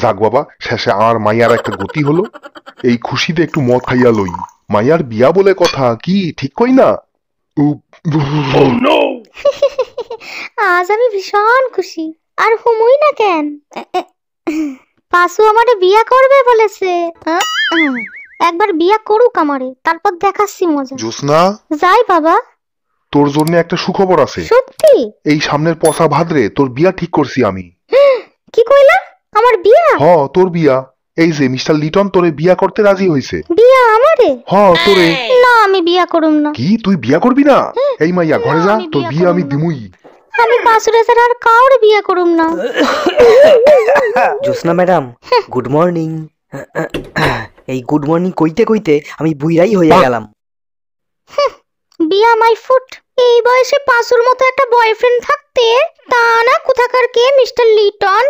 যাক বাবা, শেষে আমার মাইয়ার একটা গতি হলো। এই খুশিতে একটু মদ খাইয়া লই। মাইয়ার বিয়া বলে কথা, কি ঠিক কই না? আজ আমি ভীষণ খুশি। আর হুমুই না কেন, পাশু আমারে বিয়া করবে বলেছে। একবার বিয়া করুক আমারে, তারপর দেখাচ্ছি মজা। জোসনা, যাই বাবা। তোর জন্য একটা সুখবর আছে। সত্যি? এই সামনের পচা ভাদ্রে তোর বিয়া ঠিক করছি আমি। কি কইলা? আমার বিয়া? হ, তোর বিয়া। এই যে মিস্টার লিটন তোরে বিয়া করতে রাজি হইছে। বিয়া আমারে? হ, তোরে। না, আমি বিয়া করুম না। কি, তুই বিয়া করবি না? এই মাইয়া ঘরে যা, তোর বিয়া আমি দিমুই। আমি পাশুরে ছাড়া আর কাউরে বিয়া করুম না। জোসনা ম্যাডাম, গুড মর্নিং। এই গুড মর্নিং কইতে কইতে আমি বুইরাই হয়ে গেলাম। বিয়া মাই ফুট। এই বয়সে পাশুর মতো একটা বয়ফ্রেন্ড থাকতে, তা না কোথাকার কে মিস্টার লিটন।